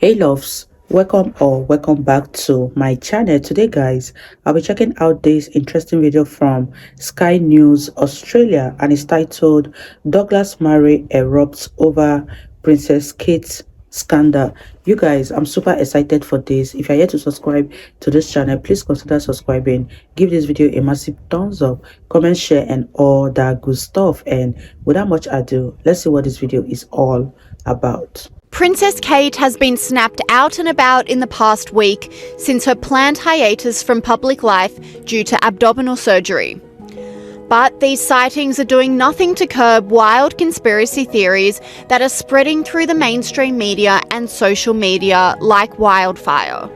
Hey loves, welcome or welcome back to my channel. Today guys, I'll be checking out this interesting video from Sky News Australia, and it's titled Douglas Murray erupts over Princess Kate's scandal. You guys, I'm super excited for this. If you're yet to subscribe to this channel, please consider subscribing. Give this video a massive thumbs up, comment, share, and all that good stuff. And without much ado, let's see what this video is all about. Princess Kate has been snapped out and about in the past week since her planned hiatus from public life due to abdominal surgery. But these sightings are doing nothing to curb wild conspiracy theories that are spreading through the mainstream media and social media like wildfire.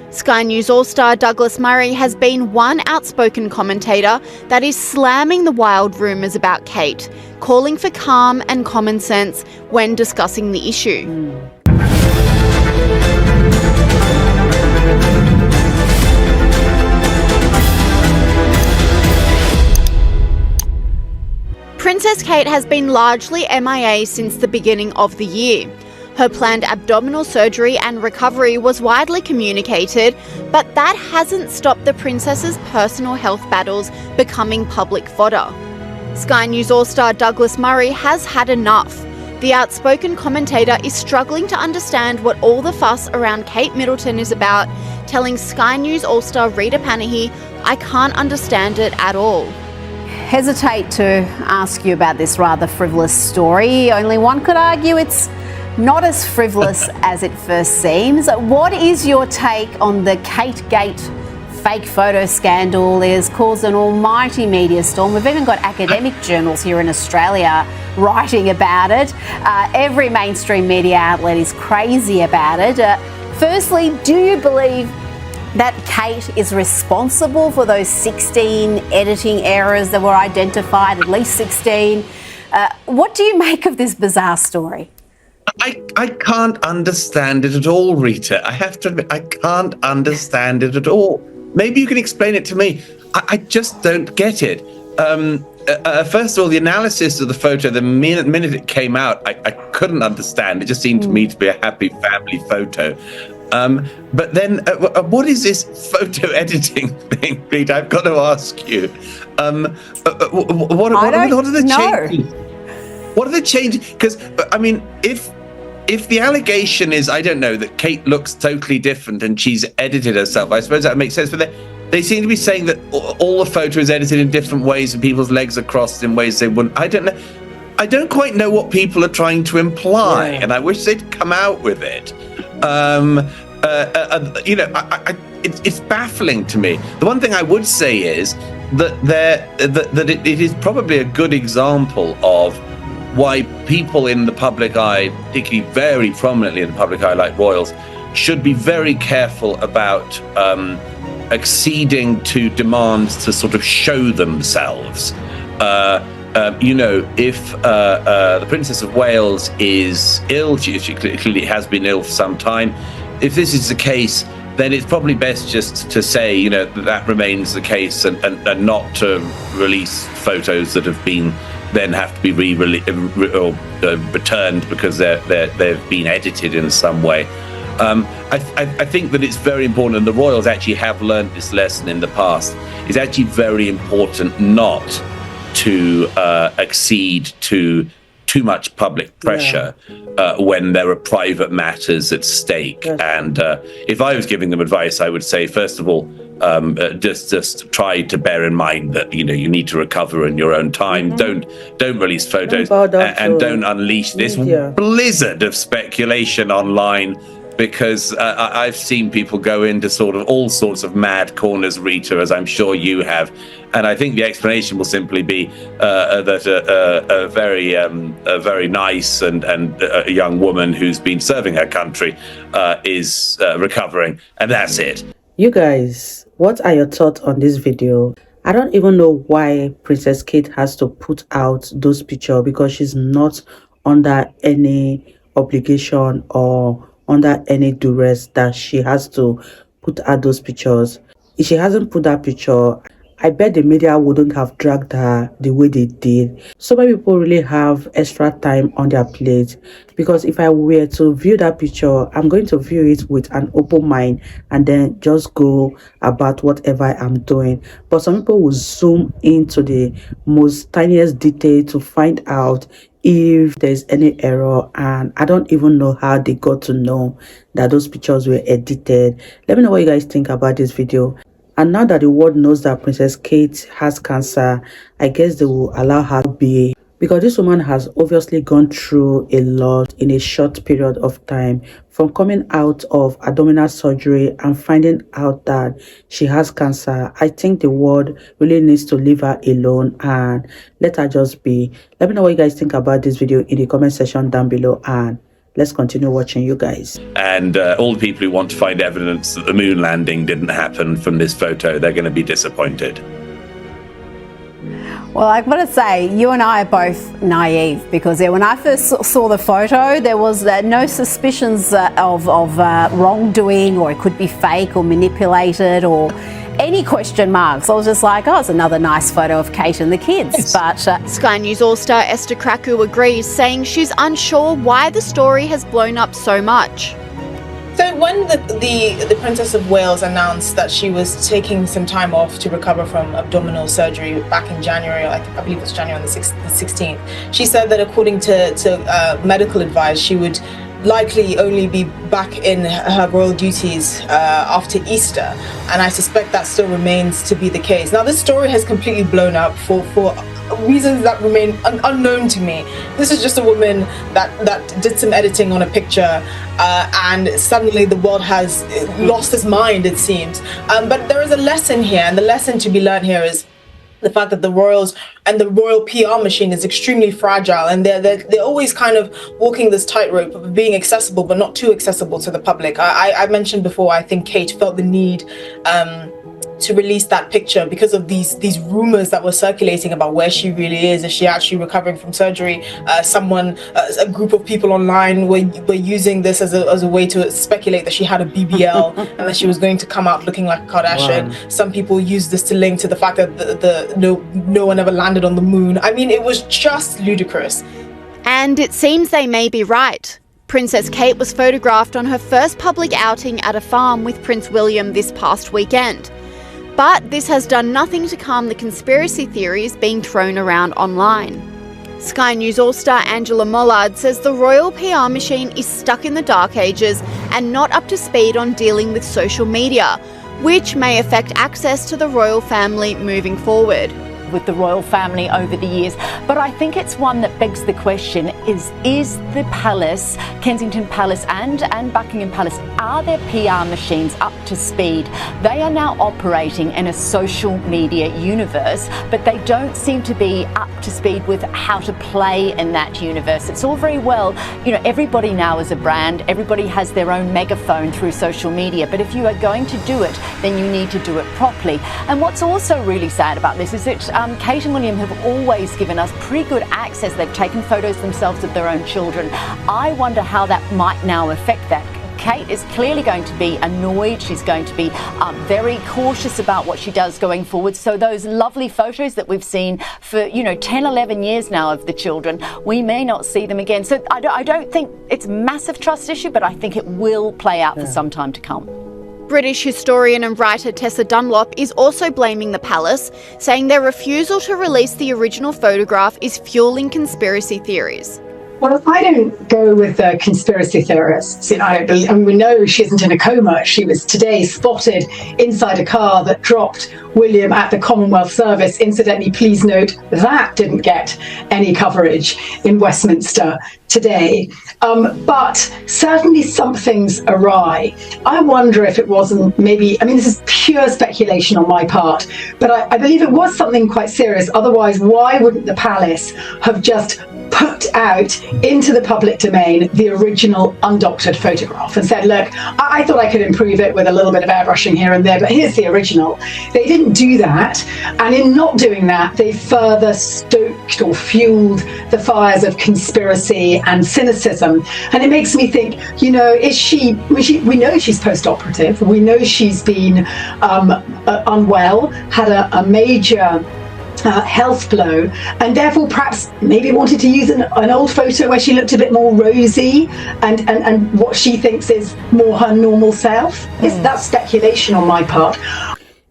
Sky News All-Star Douglas Murray has been one outspoken commentator that is slamming the wild rumours about Kate, calling for calm and common sense when discussing the issue. Princess Kate has been largely MIA since the beginning of the year. Her planned abdominal surgery and recovery was widely communicated, but that hasn't stopped the princess's personal health battles becoming public fodder. Sky News All-Star Douglas Murray has had enough. The outspoken commentator is struggling to understand what all the fuss around Kate Middleton is about, telling Sky News All-Star Rita Panahi, "I can't understand it at all." Hesitate to ask you about this rather frivolous story. Only one could argue it's not as frivolous as it first seems. What is your take on the Kate Gate fake photo scandal? It has caused an almighty media storm. We've even got academic journals here in Australia writing about it. Every mainstream media outlet is crazy about it. Firstly, do you believe that Kate is responsible for those 16 editing errors that were identified, at least 16? What do you make of this bizarre story? I can't understand it at all, Rita. I have to admit, I can't understand it at all. Maybe you can explain it to me. I just don't get it. First of all, the analysis of the photo, the minute it came out, I couldn't understand. It just seemed to me to be a happy family photo. But then, what is this photo editing thing, Rita? I've got to ask you. What are the changes? What are the changes? Because, I mean, if the allegation is, I don't know, that Kate looks totally different and she's edited herself, I suppose that makes sense. But they seem to be saying that all the photo is edited in different ways and people's legs are crossed in ways they wouldn't. I don't know. I don't quite know what people are trying to imply, and I wish they'd come out with it. It's baffling to me. The one thing I would say is that it is probably a good example of why people in the public eye, particularly very prominently in the public eye like royals, should be very careful about acceding to demands to sort of show themselves. If the Princess of Wales is ill, she clearly has been ill for some time. If this is the case, then it's probably best just to say, that remains the case and not to release photos that then have to be returned because they've been edited in some way. I think that it's very important, and the royals actually have learned this lesson in the past. It's actually very important not to accede to too much public pressure when there are private matters at stake. And if I was giving them advice, I would say, first of all, just try to bear in mind that you need to recover in your own time. Don't release photos and don't unleash this blizzard of speculation online, because I've seen people go into sort of all sorts of mad corners, Rita, as I'm sure you have. And I think the explanation will simply be that a very nice and a young woman who's been serving her country is recovering, and that's it. You guys, what are your thoughts on this video? I don't even know why Princess Kate has to put out those pictures, because she's not under any obligation or under any duress that she has to put out those pictures. If she hasn't put that picture, I bet the media wouldn't have dragged her the way they did. So many people really have extra time on their plate, because if I were to view that picture, I'm going to view it with an open mind and then just go about whatever I'm doing. But some people will zoom into the most tiniest detail to find out if there's any error, and I don't even know how they got to know that those pictures were edited. Let me know what you guys think about this video. And now that the world knows that Princess Kate has cancer, I guess they will allow her to be, because this woman has obviously gone through a lot in a short period of time, from coming out of abdominal surgery and finding out that she has cancer. I think the world really needs to leave her alone and let her just be. Let me know what you guys think about this video in the comment section down below, and let's continue watching, you guys. And all the people who want to find evidence that the moon landing didn't happen from this photo, they're going to be disappointed. Well, I've got to say, you and I are both naive, because when I first saw the photo, there was no suspicions of wrongdoing, or it could be fake or manipulated or any question marks. I was just like, oh, it's another nice photo of Kate and the kids. Yes. But Sky News All-Star Esther Kraku agrees, saying she's unsure why the story has blown up so much. So when the Princess of Wales announced that she was taking some time off to recover from abdominal surgery back in January, I believe it was January the 16th, she said that according to medical advice, she would likely only be back in her royal duties after Easter, and I suspect that still remains to be the case. Now, this story has completely blown up for reasons that remain unknown to me. This is just a woman that did some editing on a picture, and suddenly the world has lost its mind, it seems. But there is a lesson here, and the lesson to be learned here is the fact that the royals and the royal PR machine is extremely fragile, and they're always kind of walking this tightrope of being accessible but not too accessible to the public. I mentioned before, I think Kate felt the need to release that picture because of these rumors that were circulating about where she really is she actually recovering from surgery. A group of people online were using this as a way to speculate that she had a BBL and that she was going to come out looking like a Kardashian. Wow. Some people used this to link to the fact that no one ever landed on the moon. I mean, it was just ludicrous. And it seems they may be right. Princess Kate was photographed on her first public outing at a farm with Prince William this past weekend. But this has done nothing to calm the conspiracy theories being thrown around online. Sky News All-Star Angela Mollard says the royal PR machine is stuck in the dark ages and not up to speed on dealing with social media, which may affect access to the royal family moving forward. With the royal family over the years, but I think it's one that begs the question, is the palace, Kensington Palace and Buckingham Palace, are their PR machines up to speed? They are now operating in a social media universe, but they don't seem to be up to speed with how to play in that universe. It's all very well, everybody now is a brand, everybody has their own megaphone through social media, but if you are going to do it, then you need to do it properly. And what's also really sad about this is that Kate and William have always given us pretty good access. They've taken photos themselves of their own children. I wonder how that might now affect that. Kate is clearly going to be annoyed. She's going to be very cautious about what she does going forward. So those lovely photos that we've seen for 10, 11 years now of the children, we may not see them again. So I don't think it's a massive trust issue, but I think it will play out for some time to come. British historian and writer Tessa Dunlop is also blaming the palace, saying their refusal to release the original photograph is fueling conspiracy theories. Well, I don't go with the conspiracy theorists. We know she isn't in a coma. She was today spotted inside a car that dropped William at the Commonwealth Service. Incidentally, please note that didn't get any coverage in Westminster today. But certainly something's awry. I wonder if it wasn't this is pure speculation on my part, but I believe it was something quite serious. Otherwise, why wouldn't the palace have just put out into the public domain the original undoctored photograph and said, look, I thought I could improve it with a little bit of airbrushing here and there, but here's the original. They didn't do that, and in not doing that, they further stoked or fueled the fires of conspiracy and cynicism. And it makes me think, we know she's post-operative, we know she's been unwell, had a major health blow, and therefore perhaps maybe wanted to use an old photo where she looked a bit more rosy and what she thinks is more her normal self. That's speculation on my part.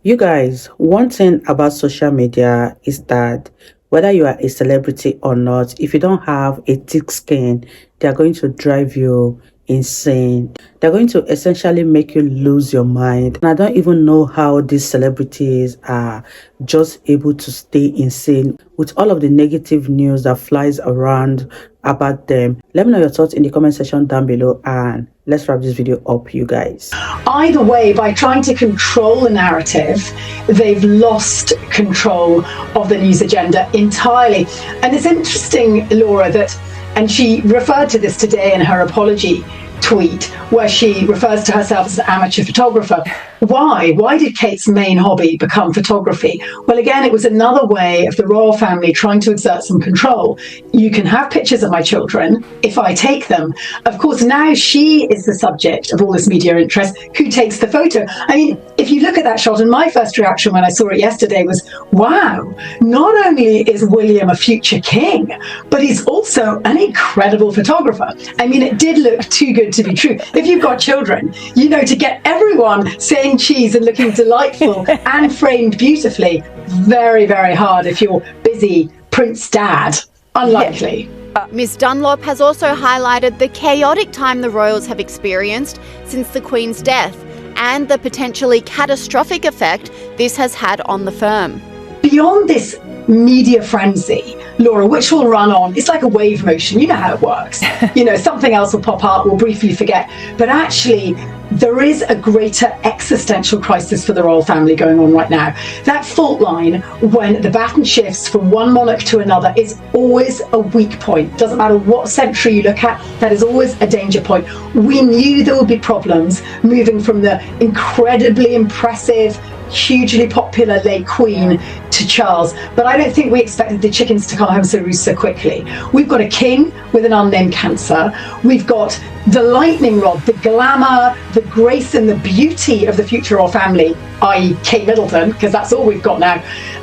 You guys, one thing about social media is that whether you are a celebrity or not, if you don't have a thick skin, they are going to drive you insane. They're going to essentially make you lose your mind. And I don't even know how these celebrities are just able to stay insane with all of the negative news that flies around about them. Let me know your thoughts in the comment section down below, and let's wrap this video up, you guys. Either way, by trying to control the narrative, they've lost control of the news agenda entirely. And it's interesting, Laura, that, and she referred to this today in her apology tweet, where she refers to herself as an amateur photographer. Why? Why did Kate's main hobby become photography? Well, again, it was another way of the royal family trying to exert some control. You can have pictures of my children if I take them. Of course, now she is the subject of all this media interest. Who takes the photo? I mean, if you look at that shot, and my first reaction when I saw it yesterday was, wow, not only is William a future king, but he's also an incredible photographer. I mean, it did look too good to be true. If you've got children, you know, to get everyone saying cheese and looking delightful and framed beautifully, very, very hard if you're busy Prince Dad. Unlikely. Ms Dunlop has also highlighted the chaotic time the royals have experienced since the Queen's death and the potentially catastrophic effect this has had on the firm. Beyond this media frenzy, Laura, which will run on, it's like a wave motion, you know how it works. You know, something else will pop up, we'll briefly forget. But actually, there is a greater existential crisis for the royal family going on right now. That fault line, when the baton shifts from one monarch to another, is always a weak point. Doesn't matter what century you look at, that is always a danger point. We knew there would be problems moving from the incredibly impressive, hugely popular late Queen to Charles, but I don't think we expected the chickens to come home so quickly. We've got a king with an unnamed cancer. We've got the lightning rod, the glamour, the grace and the beauty of the future royal family, i.e. Kate Middleton, because that's all we've got now,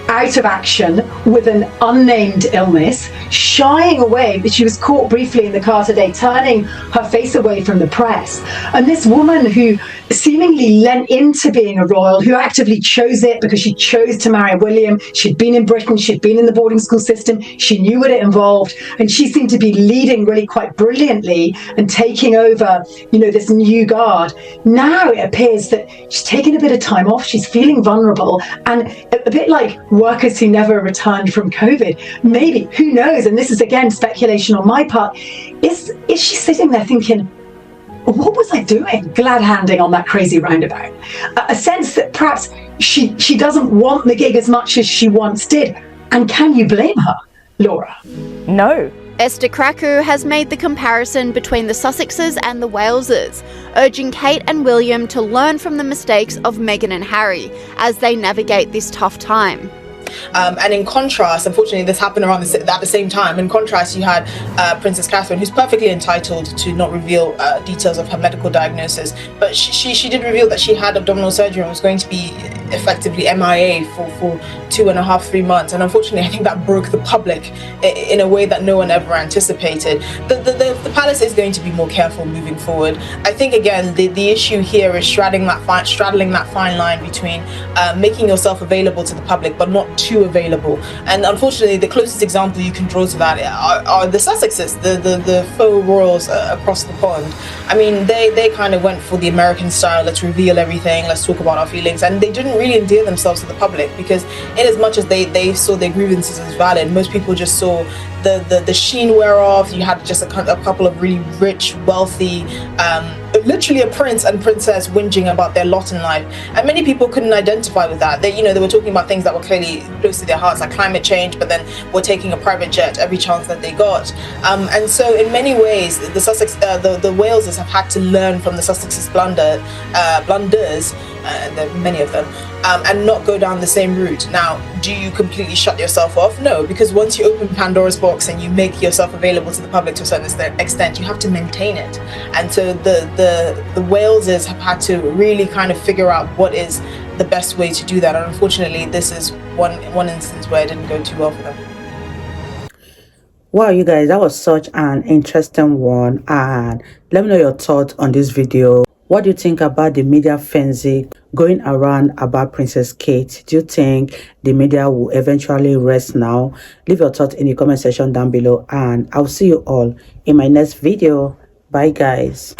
out of action with an unnamed illness, shying away. She was caught briefly in the car today, turning her face away from the press. And this woman who seemingly lent into being a royal, who actively chose it because she chose to marry William. She'd been in Britain, she'd been in the boarding school system, she knew what it involved, and she seemed to be leading really quite brilliantly and taking over, you know, this new guard. Now it appears that she's taken a bit of time off, she's feeling vulnerable, and a bit like workers who never returned from COVID. Maybe, who knows, and this is again speculation on my part, is she sitting there thinking, what was I doing glad-handing on that crazy roundabout? A sense that perhaps she doesn't want the gig as much as she once did. And can you blame her, Laura? No. Esther Krakow has made the comparison between the Sussexes and the Waleses, urging Kate and William to learn from the mistakes of Meghan and Harry as they navigate this tough time. And in contrast, unfortunately, this happened around at the same time. In contrast, you had Princess Catherine, who's perfectly entitled to not reveal details of her medical diagnosis, but she did reveal that she had abdominal surgery and was going to be effectively MIA for 2.5-3 months. And unfortunately, I think that broke the public in a way that no one ever anticipated. The palace is going to be more careful moving forward. I think, again, the issue here is straddling that fine line between making yourself available to the public, but not too available. And unfortunately, the closest example you can draw to that are the Sussexes, the faux royals across the pond. I mean, they kind of went for the American style, let's reveal everything, let's talk about our feelings, and they didn't really endear themselves to the public, because in as much as they saw their grievances as valid, most people just saw the sheen wear off. You had just a couple of really rich, wealthy, literally a prince and princess whinging about their lot in life, and many people couldn't identify with that. They were talking about things that were clearly close to their hearts, like climate change, but then were taking a private jet every chance that they got. And so, in many ways, the Waleses have had to learn from the Sussexes' blunders. There are many of them, and not go down the same route. Now, do you completely shut yourself off? No, because once you open Pandora's box and you make yourself available to the public to a certain extent, you have to maintain it. And so the Waleses have had to really kind of figure out what is the best way to do that. And unfortunately, this is one instance where it didn't go too well for them. Wow, you guys, that was such an interesting one, and let me know your thoughts on this video. What do you think about the media frenzy going around about Princess Kate? Do you think the media will eventually rest now? Leave your thoughts in the comment section down below, and I'll see you all in my next video. Bye guys.